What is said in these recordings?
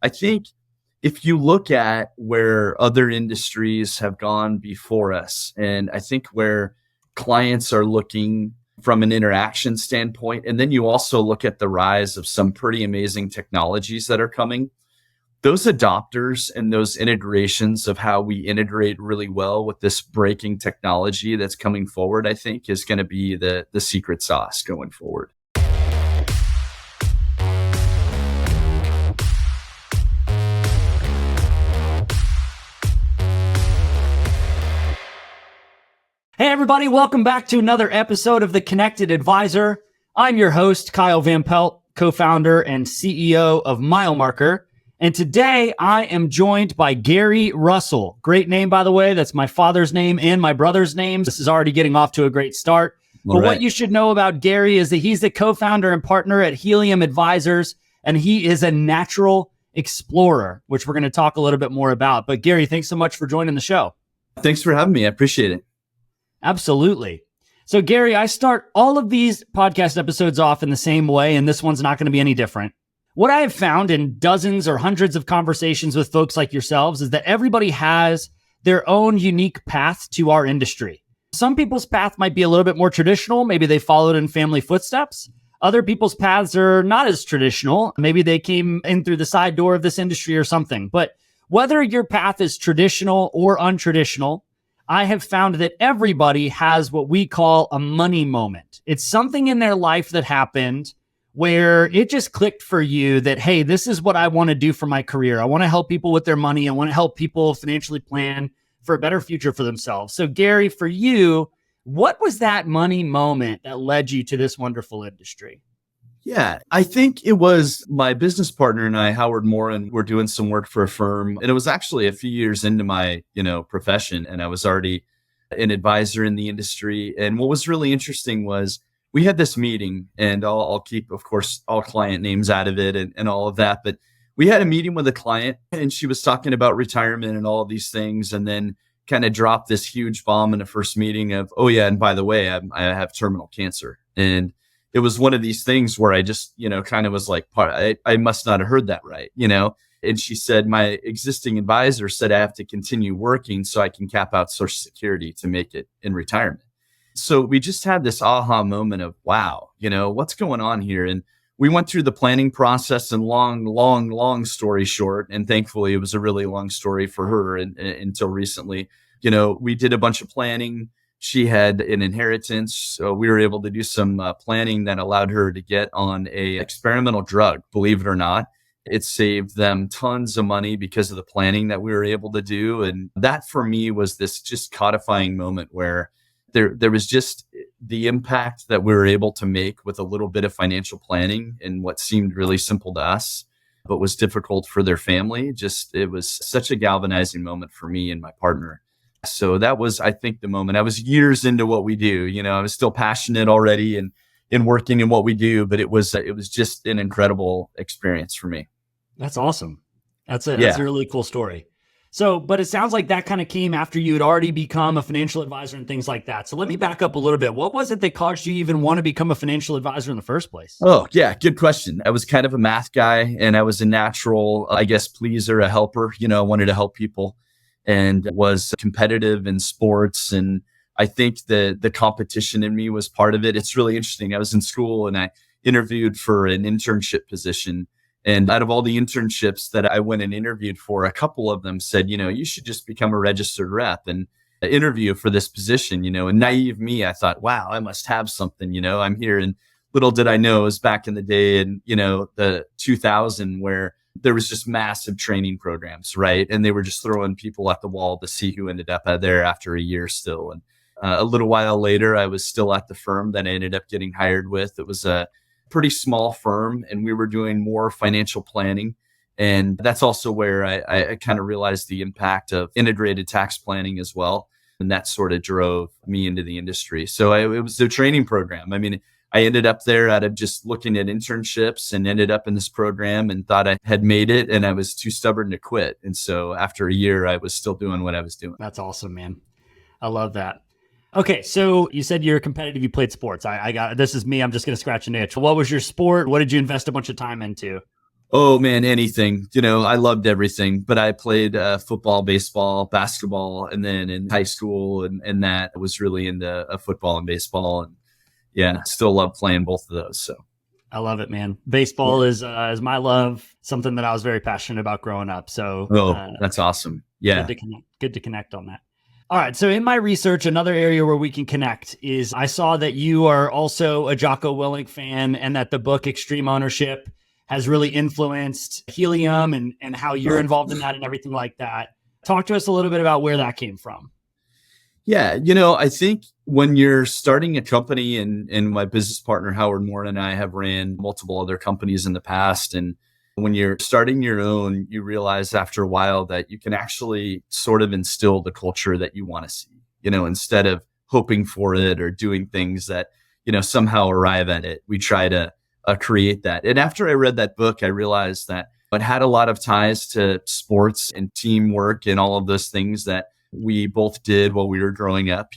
I think if you look at where other industries have gone before us, and I think where clients are looking from an interaction standpoint, and then you also look at the rise of some pretty amazing technologies that are coming, those adopters and those integrations of how we integrate really well with this breaking technology that's coming forward, I think is going to be the secret sauce going forward. Hey everybody, welcome back to another episode of The Connected Advisor. I'm your host, Kyle Van Pelt, co-founder and CEO of Milemarker. And today I am joined by Gary Russell. Great name, by the way. That's my father's name and my brother's name. This is already getting off to a great start. But what you should know about Gary is that he's the co-founder and partner at Helium Advisors, and he is a natural explorer, which we're going to talk a little bit more about. But Gary, thanks so much for joining the show. Thanks for having me. I appreciate it. Absolutely. So Gary, I start all of these podcast episodes off in the same way, and this one's not going to be any different. What I have found in dozens or hundreds of conversations with folks like yourselves is that everybody has their own unique path to our industry. Some people's path might be a little bit more traditional. Maybe they followed in family footsteps. Other people's paths are not as traditional. Maybe they came in through the side door of this industry or something. But whether your path is traditional or untraditional, I have found that everybody has what we call a money moment. It's something in their life that happened where it just clicked for you that, hey, this is what I want to do for my career. I want to help people with their money. I want to help people financially plan for a better future for themselves. So Gary, for you, what was that money moment that led you to this wonderful industry? Yeah, I think it was my business partner and I, Howard Morin, were doing some work for a firm. And it was actually a few years into my, profession. And I was already an advisor in the industry. And what was really interesting was we had this meeting, and I'll keep, of course, all client names out of it and all of that. But we had a meeting with a client and she was talking about retirement and all of these things. And then kind of dropped this huge bomb in the first meeting of, oh yeah, and by the way, I have terminal cancer. And it was one of these things where I just, kind of was like, I must not have heard that right, And she said, my existing advisor said I have to continue working so I can cap out Social Security to make it in retirement. So we just had this aha moment of, wow, what's going on here? And we went through the planning process, and long story short, and thankfully it was a really long story for her until recently, we did a bunch of planning. She had an inheritance, so we were able to do some planning that allowed her to get on a experimental drug, believe it or not. It saved them tons of money because of the planning that we were able to do. And that for me was this just codifying moment where there was just the impact that we were able to make with a little bit of financial planning and what seemed really simple to us, but was difficult for their family. It was such a galvanizing moment for me and my partner. So that was, I think, the moment. I was years into what we do. I was still passionate already and in working in what we do, but it was just an incredible experience for me. That's awesome. That's a really cool story. So, but it sounds like that kind of came after you had already become a financial advisor and things like that. So let me back up a little bit. What was it that caused you even want to become a financial advisor in the first place? Oh, yeah. Good question. I was kind of a math guy and I was a natural, pleaser, a helper. I wanted to help people and was competitive in sports. And I think the competition in me was part of it. It's really interesting. I was in school and I interviewed for an internship position. And out of all the internships that I went and interviewed for, a couple of them said, you should just become a registered rep and interview for this position, and naive me, I thought, wow, I must have something, I'm here. And little did I know it was back in the day in, the 2000 where there was just massive training programs, right? And they were just throwing people at the wall to see who ended up there after a year still. And a little while later, I was still at the firm that I ended up getting hired with. It was a pretty small firm and we were doing more financial planning. And that's also where I kind of realized the impact of integrated tax planning as well. And that sort of drove me into the industry. So it was a training program. I mean, I ended up there out of just looking at internships and ended up in this program and thought I had made it and I was too stubborn to quit. And so after a year, I was still doing what I was doing. That's awesome, man. I love that. Okay, so you said you're competitive, you played sports. I got this is me, I'm just going to scratch an itch. What was your sport? What did you invest a bunch of time into? Oh man, anything. I loved everything, but I played football, baseball, basketball, and then in high school and that I was really into football and baseball. And yeah, still love playing both of those. So I love it, man. yeah. Baseball is my love, something that I was very passionate about growing up. So Oh, that's awesome. good Yeah. to connect. Good to connect on that. All right. So in my research, another area where we can connect is I saw that you are also a Jocko Willink fan and that the book Extreme Ownership has really influenced Helium and how you're involved in that and everything like that. Talk to us a little bit about where that came from. Yeah, I think when you're starting a company, and my business partner Howard Moore and I have ran multiple other companies in the past, and when you're starting your own, you realize after a while that you can actually sort of instill the culture that you want to see, instead of hoping for it or doing things that, somehow arrive at it. We try to create that. And after I read that book, I realized that it had a lot of ties to sports and teamwork and all of those things that we both did while we were growing up.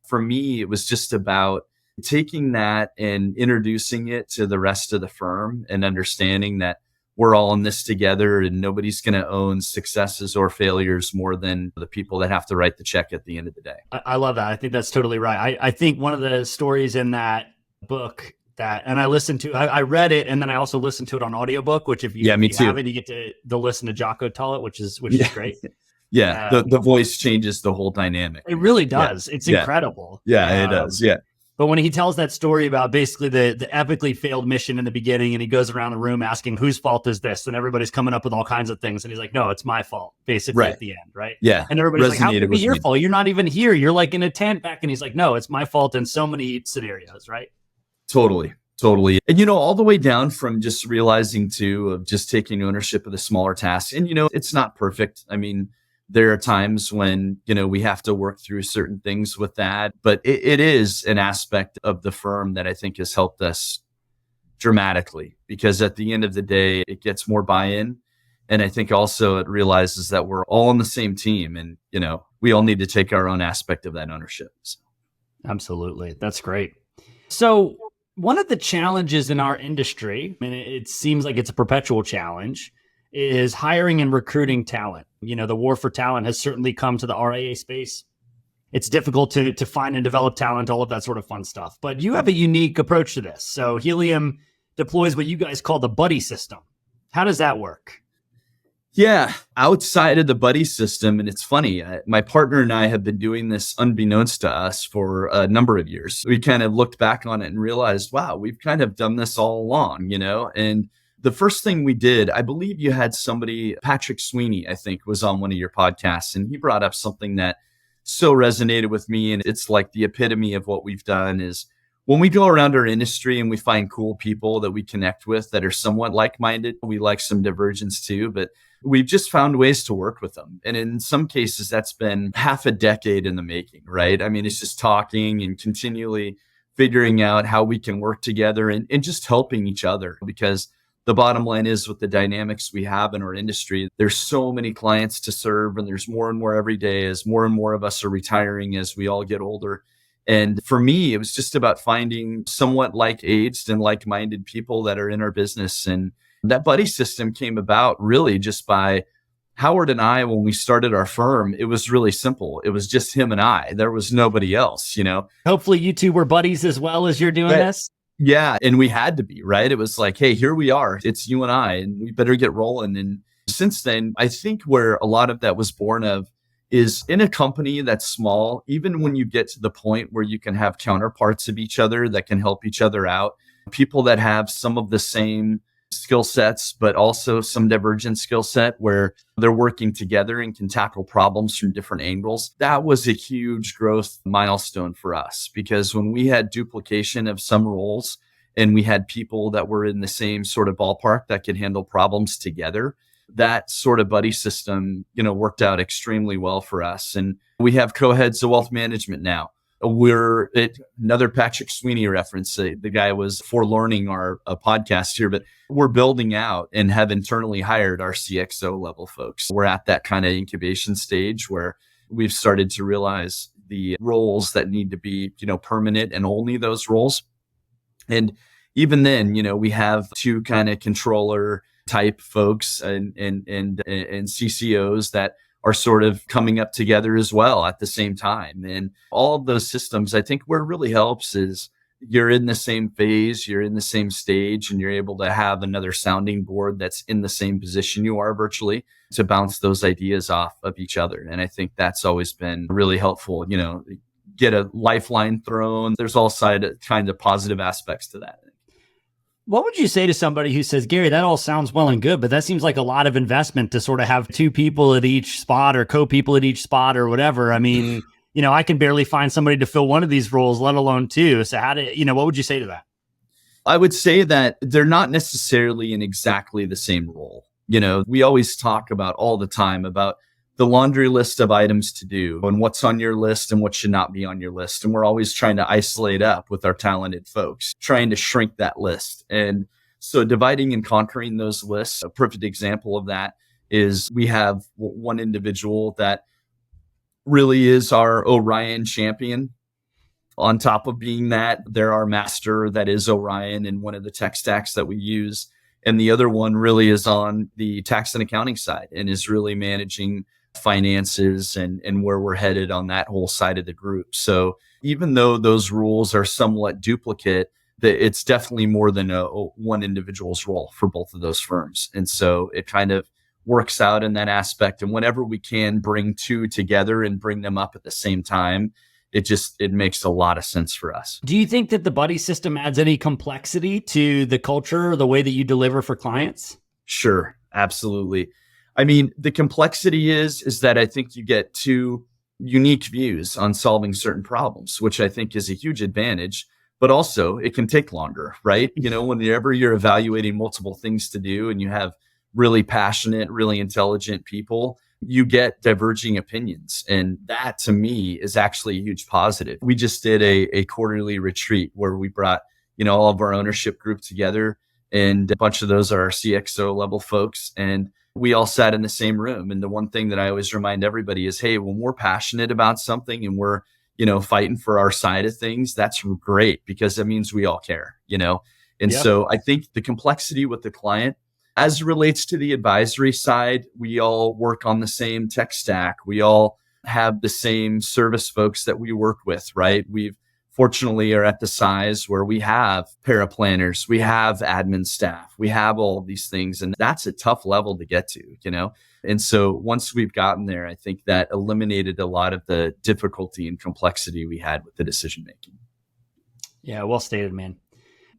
For me, it was just about taking that and introducing it to the rest of the firm and understanding that we're all in this together and nobody's going to own successes or failures more than the people that have to write the check at the end of the day. I love that. I think that's totally right. I think one of the stories in that book and I listened to, I read it and then I also listened to it on audiobook, which if you, me if you too. have it, you get to listen to Jocko tell it, which is great. Yeah. The voice changes the whole dynamic. It really does. It's incredible. Yeah, it does. Yeah. But when he tells that story about basically the epically failed mission in the beginning, and he goes around the room asking whose fault is this, and everybody's coming up with all kinds of things, and he's like, "No, it's my fault." Basically, at the end, right? Yeah. And everybody's like, "How can it be your fault? You're not even here. You're like in a tent back." And he's like, "No, it's my fault in so many scenarios." Right? Totally. And, all the way down from just realizing too, of just taking ownership of the smaller tasks. And, it's not perfect. I mean, there are times when, we have to work through certain things with that, but it is an aspect of the firm that I think has helped us dramatically, because at the end of the day, it gets more buy-in. And I think also it realizes that we're all on the same team and, we all need to take our own aspect of that ownership. So. Absolutely. That's great. So one of the challenges in our industry, and it seems like it's a perpetual challenge, is hiring and recruiting talent. The war for talent has certainly come to the RIA space. It's difficult to find and develop talent, all of that sort of fun stuff. But you have a unique approach to this. So Helium deploys what you guys call the buddy system. How does that work? Yeah, outside of the buddy system. And it's funny, my partner and I have been doing this unbeknownst to us for a number of years. We kind of looked back on it and realized, wow, we've kind of done this all along, and the first thing we did, I believe you had somebody, Patrick Sweeney, I think, was on one of your podcasts, and he brought up something that so resonated with me. And it's like the epitome of what we've done is when we go around our industry and we find cool people that we connect with that are somewhat like-minded, we like some divergence too, but we've just found ways to work with them. And in some cases, that's been half a decade in the making, right? I mean, it's just talking and continually figuring out how we can work together and just helping each other, because the bottom line is with the dynamics we have in our industry, there's so many clients to serve, and there's more and more every day as more and more of us are retiring as we all get older. And for me, it was just about finding somewhat like-aged and like-minded people that are in our business. And that buddy system came about really just by Howard and I. When we started our firm, it was really simple. It was just him and I. There was nobody else, Hopefully you two were buddies as well as you're doing this. Yeah. And we had to be, right? It was like, hey, here we are. It's you and I, and we better get rolling. And since then, I think where a lot of that was born of is in a company that's small, even when you get to the point where you can have counterparts of each other that can help each other out, people that have some of the same skill sets, but also some divergent skill set where they're working together and can tackle problems from different angles. That was a huge growth milestone for us, because when we had duplication of some roles and we had people that were in the same sort of ballpark that could handle problems together, that sort of buddy system, worked out extremely well for us. And we have co-heads of wealth management now. We're another Patrick Sweeney reference. The guy was forelearning our podcast here, but we're building out and have internally hired our CXO level folks. We're at that kind of incubation stage where we've started to realize the roles that need to be, permanent and only those roles. And even then, we have two kind of controller type folks and CCOs that are sort of coming up together as well at the same time. And all of those systems, I think where it really helps is you're in the same phase, you're in the same stage, and you're able to have another sounding board that's in the same position you are virtually to bounce those ideas off of each other. And I think that's always been really helpful. Get a lifeline thrown. There's all kinds of positive aspects to that. What would you say to somebody who says, Gary, that all sounds well and good, but that seems like a lot of investment to sort of have two people at each spot or co-people at each spot or whatever? I mean, I can barely find somebody to fill one of these roles, let alone two. So what would you say to that? I would say that they're not necessarily in exactly the same role. We always talk about all the time about the laundry list of items to do and what's on your list and what should not be on your list. And we're always trying to isolate up with our talented folks, trying to shrink that list. And so dividing and conquering those lists, a perfect example of that is we have one individual that really is our Orion champion. On top of being that, they're our master that is Orion in one of the tech stacks that we use. And the other one really is on the tax and accounting side and is really managing finances and where we're headed on that whole side of the group. So even though those rules are somewhat duplicate, it's definitely more than one individual's role for both of those firms. And so it kind of works out in that aspect. And whenever we can bring two together and bring them up at the same time, it makes a lot of sense for us. Do you think that the buddy system adds any complexity to the culture or the way that you deliver for clients? Sure, absolutely. I mean, the complexity is that I think you get two unique views on solving certain problems, which I think is a huge advantage, but also it can take longer, right? Whenever you're evaluating multiple things to do and you have really passionate, really intelligent people, you get diverging opinions. And that to me is actually a huge positive. We just did a quarterly retreat where we brought, all of our ownership group together, and a bunch of those are our CXO level folks. And we all sat in the same room. And the one thing that I always remind everybody is, hey, when we're passionate about something and we're, fighting for our side of things, that's great because that means we all care, And Yep. So I think the complexity with the client, as it relates to the advisory side, we all work on the same tech stack. We all have the same service folks that we work with, right? We've fortunately are at the size where we have paraplanners, we have admin staff, we have all of these things. And that's a tough level to get to, And so once we've gotten there, I think that eliminated a lot of the difficulty and complexity we had with the decision making. Yeah, well stated, man.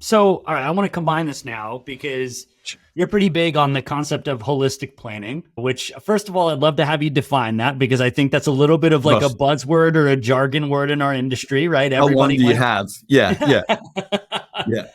So, all right, I want to combine this now because you're pretty big on the concept of holistic planning, which first of all, I'd love to have you define that because I think that's a little bit of like a buzzword or a jargon word in our industry, right? How long do you have? Yeah. Yeah.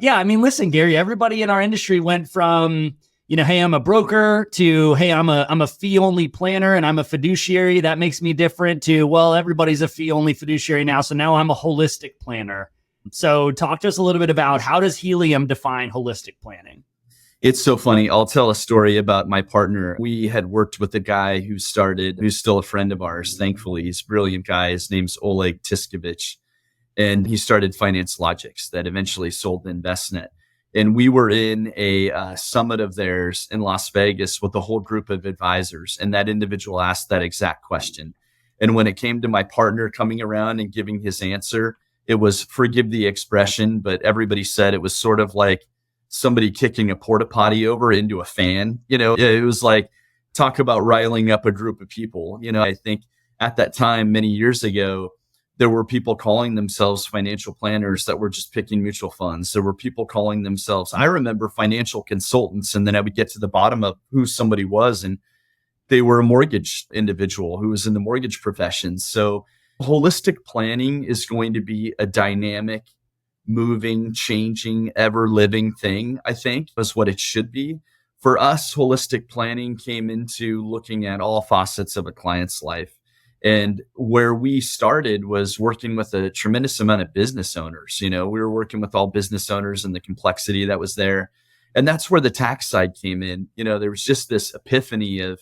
Yeah. I mean, listen, Gary, everybody in our industry went from, hey, I'm a broker to, hey, I'm a fee only planner and I'm a fiduciary. That makes me different to, well, everybody's a fee only fiduciary now. So now I'm a holistic planner. So talk to us a little bit about how does Helium define holistic planning? It's so funny. I'll tell a story about my partner. We had worked with a guy who's still a friend of ours. Thankfully, he's a brilliant guy. His name's Oleg Tiskevich. And he started Finance Logics that eventually sold to Envestnet. And we were in a summit of theirs in Las Vegas with a whole group of advisors. And that individual asked that exact question. And when it came to my partner coming around and giving his answer, it was, forgive the expression, but everybody said it was sort of like somebody kicking a porta potty over into a fan. It was like, talk about riling up a group of people. I think at that time, many years ago, there were people calling themselves financial planners that were just picking mutual funds. There were people calling themselves, I remember, financial consultants. And then I would get to the bottom of who somebody was, and they were a mortgage individual who was in the mortgage profession. So holistic planning is going to be a dynamic, moving, changing, ever living thing, I think, is what it should be. For us, holistic planning came into looking at all facets of a client's life. And where we started was working with a tremendous amount of business owners. We were working with all business owners and the complexity that was there. And that's where the tax side came in. There was just this epiphany of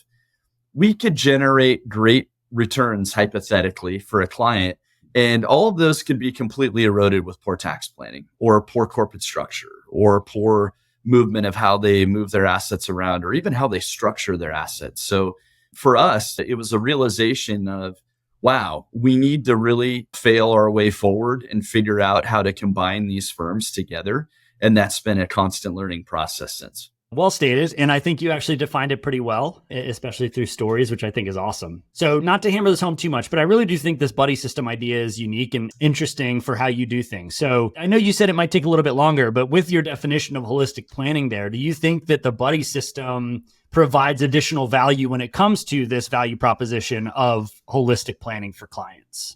we could generate great returns hypothetically for a client. And all of those could be completely eroded with poor tax planning or poor corporate structure or poor movement of how they move their assets around or even how they structure their assets. So for us, it was a realization of, wow, we need to really fail our way forward and figure out how to combine these firms together. And that's been a constant learning process since. Well stated. And I think you actually defined it pretty well, especially through stories, which I think is awesome. So not to hammer this home too much, but I really do think this buddy system idea is unique and interesting for how you do things. So I know you said it might take a little bit longer, but with your definition of holistic planning there, do you think that the buddy system provides additional value when it comes to this value proposition of holistic planning for clients?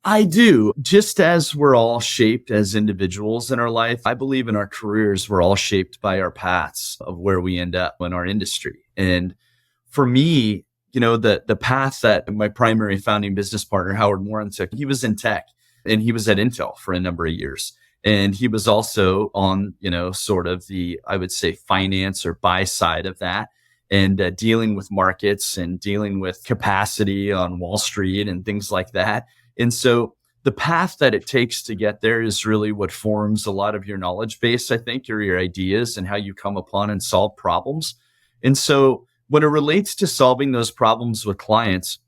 I do. Just as we're all shaped as individuals in our life, I believe in our careers, we're all shaped by our paths of where we end up in our industry. And for me, the path that my primary founding business partner, Howard Moran, took, he was in tech and he was at Intel for a number of years. And he was also on, sort of the, I would say, finance or buy side of that, and dealing with markets and dealing with capacity on Wall Street and things like that. And so the path that it takes to get there is really what forms a lot of your knowledge base, I think, or your ideas and how you come upon and solve problems. And so when it relates to solving those problems with clients,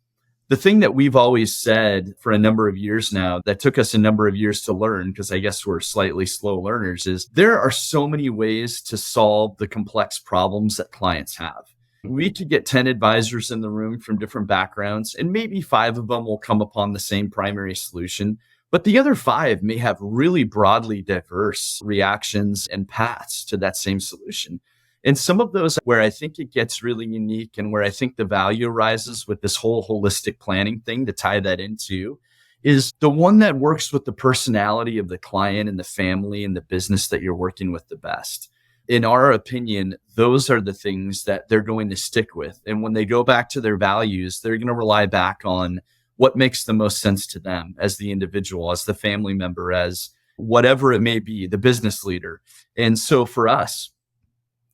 the thing that we've always said for a number of years now that took us a number of years to learn, because I guess we're slightly slow learners, is there are so many ways to solve the complex problems that clients have. We could get 10 advisors in the room from different backgrounds, and maybe 5 of them will come upon the same primary solution, but the other 5 may have really broadly diverse reactions and paths to that same solution. And some of those where I think it gets really unique and where I think the value arises with this whole holistic planning thing to tie that into is the one that works with the personality of the client and the family and the business that you're working with the best. In our opinion, those are the things that they're going to stick with. And when they go back to their values, they're going to rely back on what makes the most sense to them as the individual, as the family member, as whatever it may be, the business leader. And so for us,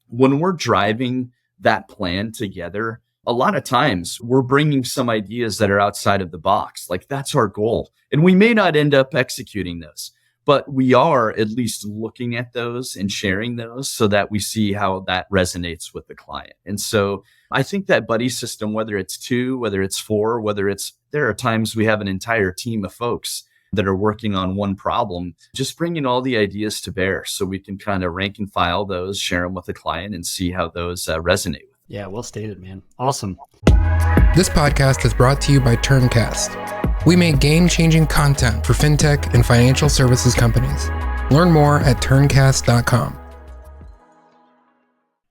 when we're driving that plan together, a lot of times we're bringing some ideas that are outside of the box. Like that's our goal. And we may not end up executing those, but we are at least looking at those and sharing those so that we see how that resonates with the client. And so I think that buddy system, whether it's 2, whether it's 4, there are times we have an entire team of folks that are working on one problem, just bringing all the ideas to bear so we can kind of rank and file those, share them with the client and see how those resonate. Yeah, well stated, man. Awesome. This podcast is brought to you by Turncast. We make game-changing content for fintech and financial services companies. Learn more at turncast.com.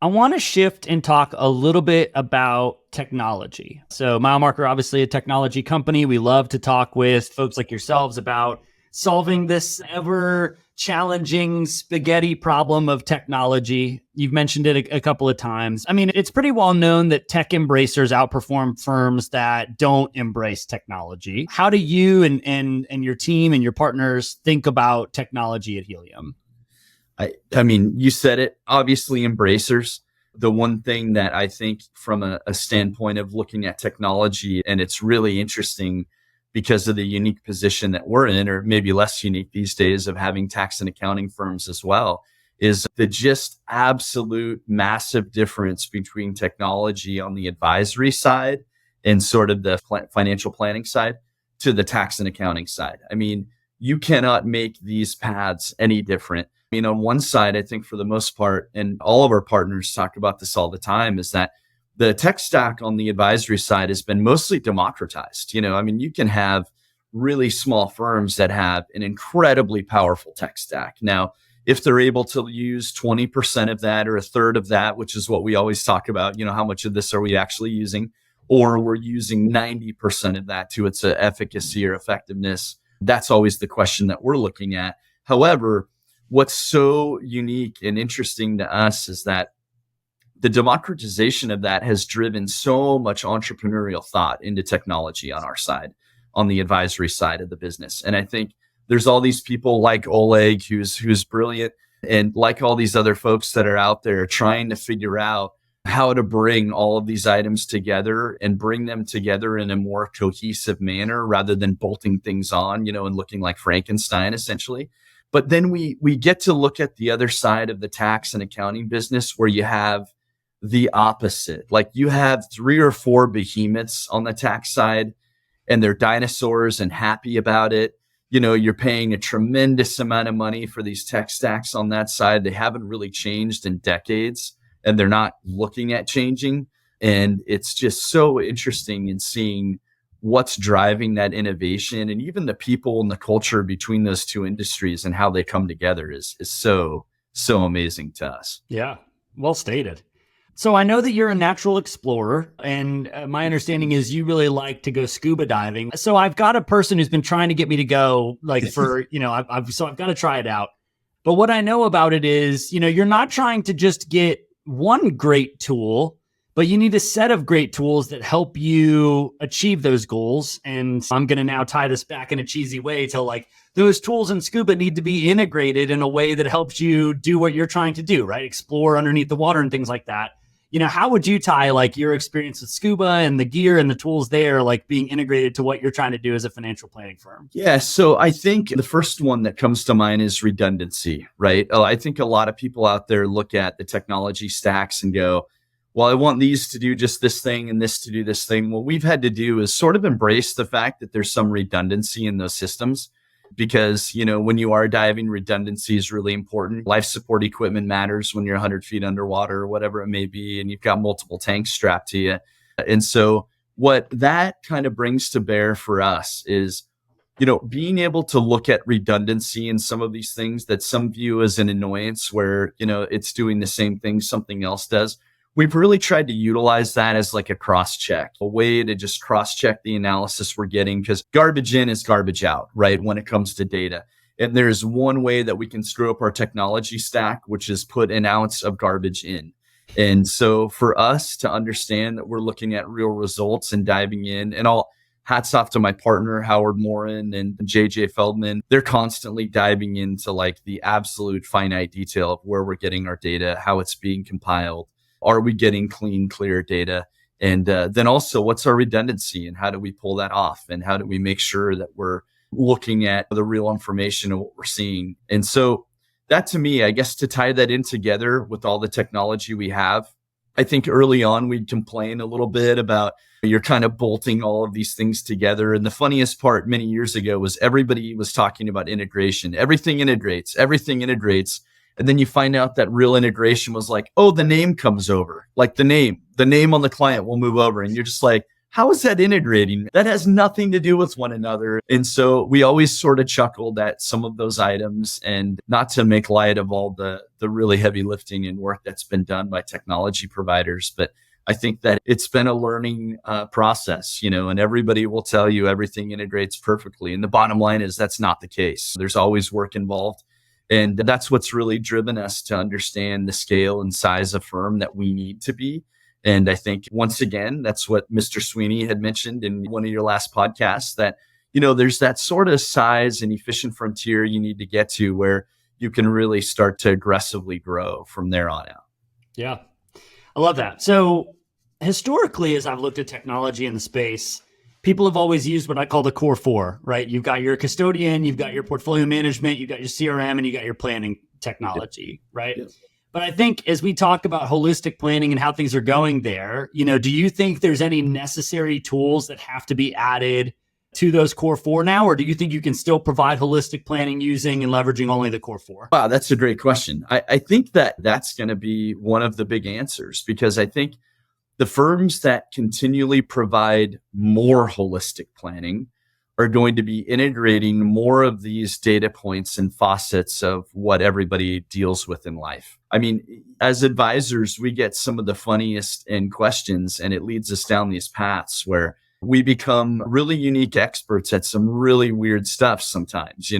I want to shift and talk a little bit about technology. So Milemarker, obviously a technology company. We love to talk with folks like yourselves about solving this ever challenging spaghetti problem of technology. You've mentioned it a couple of times. I mean, it's pretty well known that tech embracers outperform firms that don't embrace technology. How do you and your team and your partners think about technology at Helium? I mean, you said it, obviously embracers. The one thing that I think from a standpoint of looking at technology, and it's really interesting because of the unique position that we're in, or maybe less unique these days of having tax and accounting firms as well, is the just absolute massive difference between technology on the advisory side and sort of the financial planning side to the tax and accounting side. I mean, you cannot make these paths any different. I mean, on one side, I think for the most part, and all of our partners talk about this all the time, is that the tech stack on the advisory side has been mostly democratized. I mean, you can have really small firms that have an incredibly powerful tech stack. Now, if they're able to use 20% of that or a third of that, which is what we always talk about, how much of this are we actually using, or we're using 90% of that to its efficacy or effectiveness, that's always the question that we're looking at. However, what's so unique and interesting to us is that the democratization of that has driven so much entrepreneurial thought into technology on our side, on the advisory side of the business. And I think there's all these people like Oleg, who's brilliant, and like all these other folks that are out there trying to figure out how to bring all of these items together and bring them together in a more cohesive manner rather than bolting things on, and looking like Frankenstein, essentially. But then we get to look at the other side of the tax and accounting business where you have the opposite. Like you have 3 or 4 behemoths on the tax side and they're dinosaurs and happy about it. You're paying a tremendous amount of money for these tech stacks on that side. They haven't really changed in decades and they're not looking at changing. And it's just so interesting in seeing what's driving that innovation, and even the people and the culture between those two industries and how they come together is so amazing to us. Yeah, well stated. So I know that you're a natural explorer, and my understanding is you really like to go scuba diving. So I've got a person who's been trying to get me to go, like for, I've got to try it out. But what I know about it is, you're not trying to just get one great tool, but you need a set of great tools that help you achieve those goals. And I'm going to now tie this back in a cheesy way to like those tools in scuba need to be integrated in a way that helps you do what you're trying to do, right? Explore underneath the water and things like that. How would you tie like your experience with scuba and the gear and the tools there, like being integrated to what you're trying to do as a financial planning firm? Yeah. So I think the first one that comes to mind is redundancy, right? I think a lot of people out there look at the technology stacks and go, well, I want these to do just this thing and this to do this thing. What we've had to do is sort of embrace the fact that there's some redundancy in those systems. Because, when you are diving, redundancy is really important. Life support equipment matters when you're 100 feet underwater or whatever it may be, and you've got multiple tanks strapped to you. And so what that kind of brings to bear for us is, being able to look at redundancy in some of these things that some view as an annoyance where, it's doing the same thing something else does. We've really tried to utilize that as like a cross-check, a way to just cross-check the analysis we're getting, because garbage in is garbage out, right? When it comes to data. And there's one way that we can screw up our technology stack, which is put an ounce of garbage in. And so for us to understand that we're looking at real results and diving in, and all hats off to my partner, Howard Morin and JJ Feldman, they're constantly diving into like the absolute finite detail of where we're getting our data, how it's being compiled. Are we getting clean, clear data? And then also, what's our redundancy and how do we pull that off? And how do we make sure that we're looking at the real information of what we're seeing? And so that to me, I guess to tie that in together with all the technology we have, I think early on we'd complain a little bit about you're kind of bolting all of these things together. And the funniest part many years ago was everybody was talking about integration. Everything integrates. And then you find out that real integration was like, oh, the name comes over, like the name on the client will move over. And you're just like, how is that integrating? That has nothing to do with one another. And so we always sort of chuckled at some of those items, and not to make light of all the really heavy lifting and work that's been done by technology providers. But I think that it's been a learning process, and everybody will tell you everything integrates perfectly. And the bottom line is that's not the case. There's always work involved. And that's what's really driven us to understand the scale and size of firm that we need to be. And I think, once again, that's what Mr. Sweeney had mentioned in one of your last podcasts, that, there's that sort of size and efficient frontier you need to get to where you can really start to aggressively grow from there on out. Yeah, I love that. So historically, as I've looked at technology in the space, people have always used what I call the core 4, right? You've got your custodian, you've got your portfolio management, you've got your CRM, and you got your planning technology, right? Yes. But I think as we talk about holistic planning and how things are going there, do you think there's any necessary tools that have to be added to those core 4 now? Or do you think you can still provide holistic planning using and leveraging only the core 4? Wow, that's a great question. I think that's going to be one of the big answers, because I think the firms that continually provide more holistic planning are going to be integrating more of these data points and facets of what everybody deals with in life. I mean, as advisors, we get some of the funniest questions, and it leads us down these paths where we become really unique experts at some really weird stuff sometimes,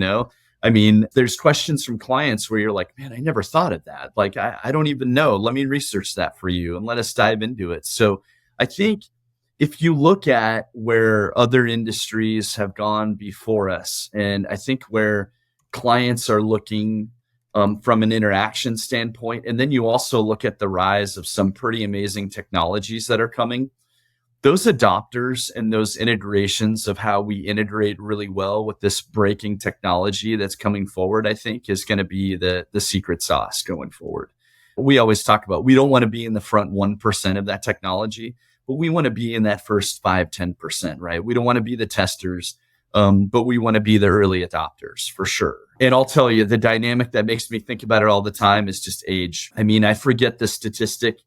I mean, there's questions from clients where you're like, man, I never thought of that. Like, I don't even know. Let me research that for you and let us dive into it. So I think if you look at where other industries have gone before us, and I think where clients are looking from an interaction standpoint, and then you also look at the rise of some pretty amazing technologies that are coming, those adopters and those integrations of how we integrate really well with this breaking technology that's coming forward, I think is going to be the secret sauce going forward. We always talk about, we don't want to be in the front 1% of that technology, but we want to be in that first 5-10%, right? We don't want to be the testers, but we want to be the early adopters for sure. And I'll tell you, the dynamic that makes me think about it all the time is just age. I mean, I forget the statistic.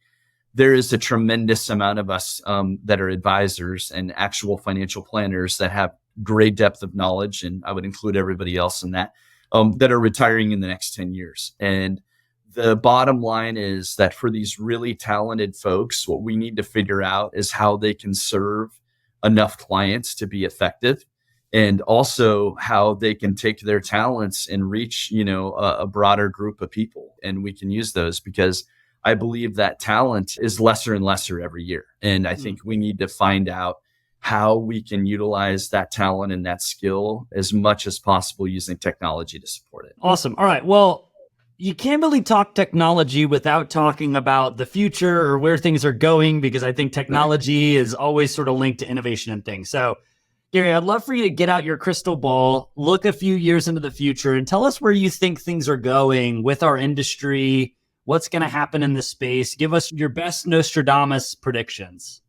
There is a tremendous amount of us that are advisors and actual financial planners that have great depth of knowledge, and I would include everybody else in that, that are retiring in the next 10 years. And the bottom line is that for these really talented folks, what we need to figure out is how they can serve enough clients to be effective, and also how they can take their talents and reach, a broader group of people. And we can use those, because I believe that talent is lesser and lesser every year. And I think we need to find out how we can utilize that talent and that skill as much as possible using technology to support it. Awesome. All right. Well, you can't really talk technology without talking about the future or where things are going, because I think technology is always sort of linked to innovation and things. So, Gary, I'd love for you to get out your crystal ball, look a few years into the future, and tell us where you think things are going with our industry. What's going to happen in this space? Give us your best Nostradamus predictions.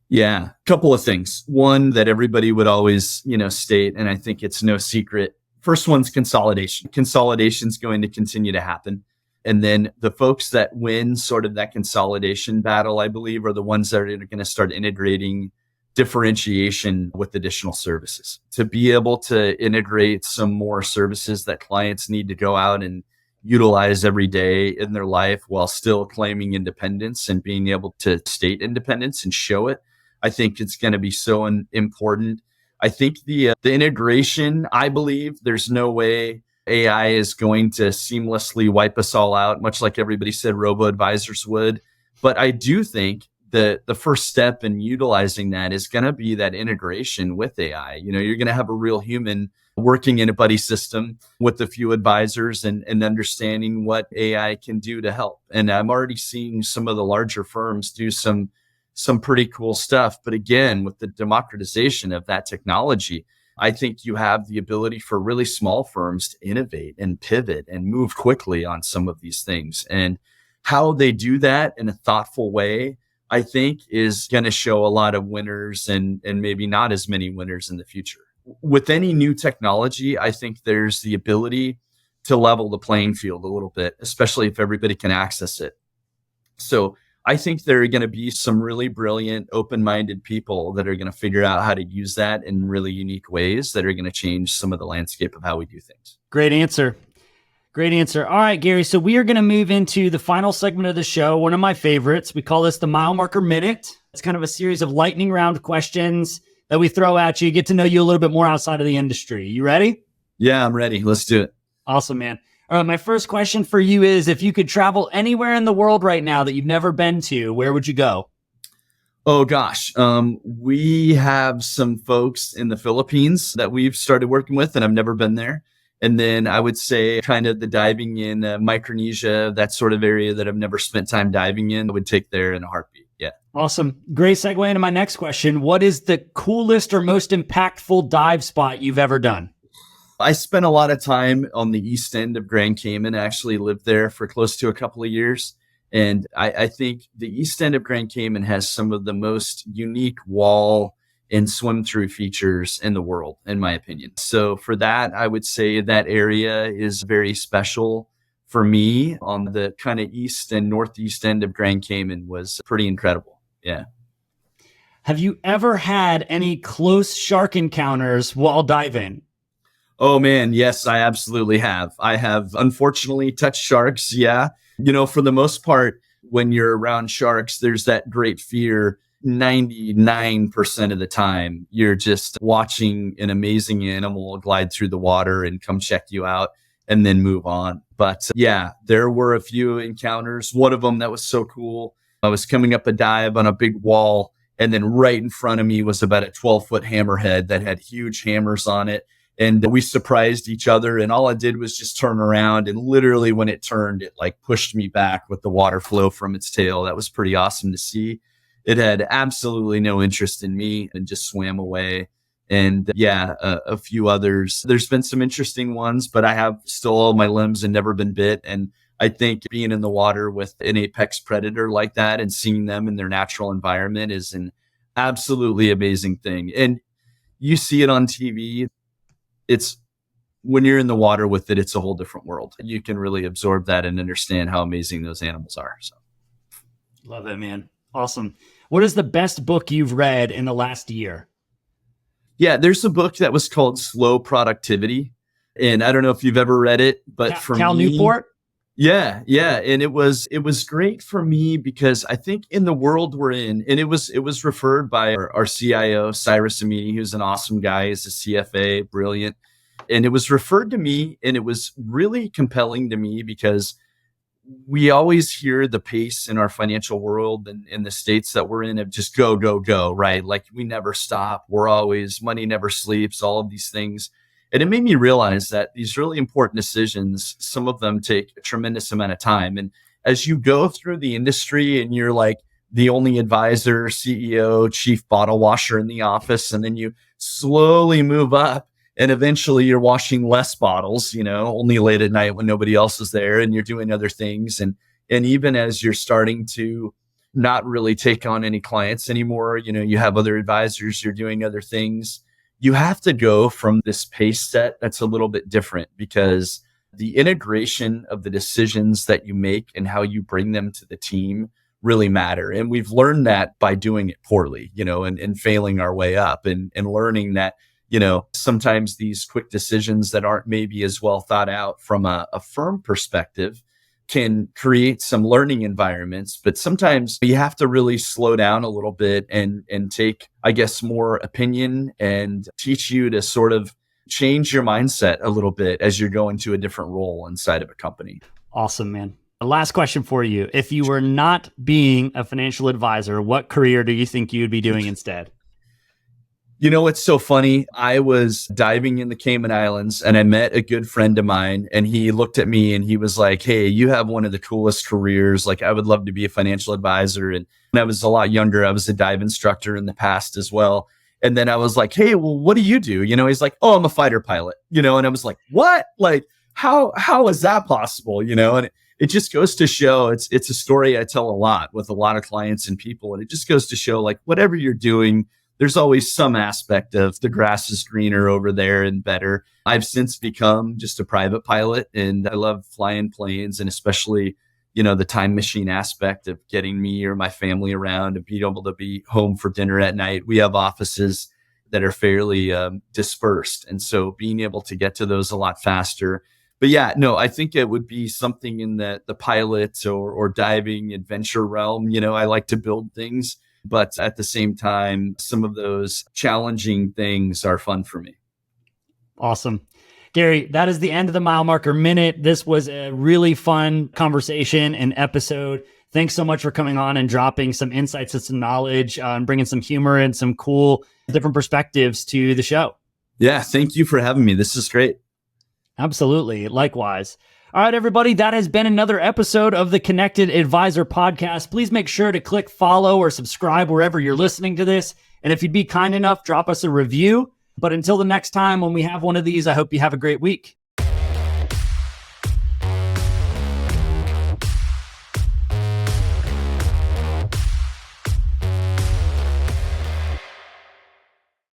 Yeah, a couple of things. One that everybody would always, state, and I think it's no secret. First one's consolidation. Consolidation's going to continue to happen. And then the folks that win sort of that consolidation battle, I believe, are the ones that are going to start integrating differentiation with additional services to be able to integrate some more services that clients need to go out and utilize every day in their life while still claiming independence and being able to state independence and show it. I think it's going to be so important. I think the integration, I believe there's no way AI is going to seamlessly wipe us all out, much like everybody said robo-advisors would. But I do think the first step in utilizing that is going to be that integration with AI. You're going to have a real human working in a buddy system with a few advisors and understanding what AI can do to help. And I'm already seeing some of the larger firms do some pretty cool stuff. But again, with the democratization of that technology, I think you have the ability for really small firms to innovate and pivot and move quickly on some of these things. And how they do that in a thoughtful way, I think, is going to show a lot of winners and maybe not as many winners in the future. With any new technology, I think there's the ability to level the playing field a little bit, especially if everybody can access it. So I think there are going to be some really brilliant, open-minded people that are going to figure out how to use that in really unique ways that are going to change some of the landscape of how we do things. Great answer. Great answer. All right, Gary. So we are going to move into the final segment of the show, one of my favorites. We call this the Milemarker Minute. It's kind of a series of lightning round questions that we throw at you, get to know you a little bit more outside of the industry. You ready? Yeah, I'm ready. Let's do it. Awesome, man. All right, my first question for you is, if you could travel anywhere in the world right now that you've never been to, where would you go? Oh, gosh. We have some folks in the Philippines that we've started working with, and I've never been there. And then I would say kind of the diving in Micronesia, that sort of area that I've never spent time diving in, I would take there in a heartbeat. Yeah. Awesome. Great segue into my next question. What is the coolest or most impactful dive spot you've ever done? I spent a lot of time on the east end of Grand Cayman. I actually lived there for close to a couple of years. And I think the east end of Grand Cayman has some of the most unique wall and swim through features in the world, in my opinion. So for that, I would say that area is very special for me. On the kind of east and northeast end of Grand Cayman was pretty incredible. Yeah. Have you ever had any close shark encounters while diving? Oh man, yes, I absolutely have. I have unfortunately touched sharks. Yeah. For the most part, when you're around sharks, there's that great fear. 99% of the time, you're just watching an amazing animal glide through the water and come check you out and then move on. But yeah, there were a few encounters. One of them that was so cool. I was coming up a dive on a big wall, and then right in front of me was about a 12-foot hammerhead that had huge hammers on it. And we surprised each other, and all I did was just turn around, and literally when it turned, it like pushed me back with the water flow from its tail. That was pretty awesome to see. it had absolutely no interest in me and just swam away. And yeah, a few others. There's been some interesting ones, but I have still all my limbs and never been bit. And I think being in the water with an apex predator like that and seeing them in their natural environment is an absolutely amazing thing. And you see it on TV. It's when you're in the water with it, it's a whole different world. You can really absorb that and understand how amazing those animals are. So, love it, man. Awesome. What is the best book you've read in the last year? Yeah, there's a book that was called Slow Productivity. And I don't know if you've ever read it, but for Cal me, Newport? Yeah. And it was great for me because I think in the world we're in, and it was referred by our CIO, Cyrus Amini, who's an awesome guy. He's a CFA, brilliant. And it was referred to me, and it was really compelling to me because we always hear the pace in our financial world and in the states that we're in of just go, go, go, right? Like we never stop. We're always, money never sleeps, all of these things. And it made me realize that these really important decisions, some of them take a tremendous amount of time. And as you go through the industry and you're like the only advisor, CEO, chief bottle washer in the office, and then you slowly move up and eventually you're washing less bottles, only late at night when nobody else is there and you're doing other things. And even as you're starting to not really take on any clients anymore, you have other advisors, you're doing other things. You have to go from this pace set that's a little bit different because the integration of the decisions that you make and how you bring them to the team really matter. And we've learned that by doing it poorly, and failing our way up and learning that, sometimes these quick decisions that aren't maybe as well thought out from a firm perspective can create some learning environments, but sometimes you have to really slow down a little bit and take, I guess, more opinion and teach you to sort of change your mindset a little bit as you're going to a different role inside of a company. Awesome, man. The last question for you. If you were not being a financial advisor, what career do you think you'd be doing instead? It's so funny. I was diving in the Cayman Islands and I met a good friend of mine and he looked at me and he was like, "Hey, you have one of the coolest careers. Like, I would love to be a financial advisor." And when I was a lot younger, I was a dive instructor in the past as well. And then I was like, "Hey, well, what do you do?" He's like, "Oh, I'm a fighter pilot." And I was like, "What? Like, how is that possible?" And it just goes to show it's a story I tell a lot with a lot of clients and people. And it just goes to show, like, whatever you're doing, there's always some aspect of the grass is greener over there and better. I've since become just a private pilot and I love flying planes and especially, the time machine aspect of getting me or my family around and being able to be home for dinner at night. We have offices that are fairly dispersed. And so being able to get to those a lot faster. But yeah, no, I think it would be something in the pilot or diving adventure realm. I like to build things. But at the same time, some of those challenging things are fun for me. Awesome. Gary, that is the end of the Milemarker Minute. This was a really fun conversation and episode. Thanks so much for coming on and dropping some insights and some knowledge and bringing some humor and some cool different perspectives to the show. Yeah, thank you for having me. This is great. Absolutely. Likewise. All right, everybody, that has been another episode of the Connected Advisor podcast. Please make sure to click follow or subscribe wherever you're listening to this. And if you'd be kind enough, drop us a review. But until the next time when we have one of these, I hope you have a great week.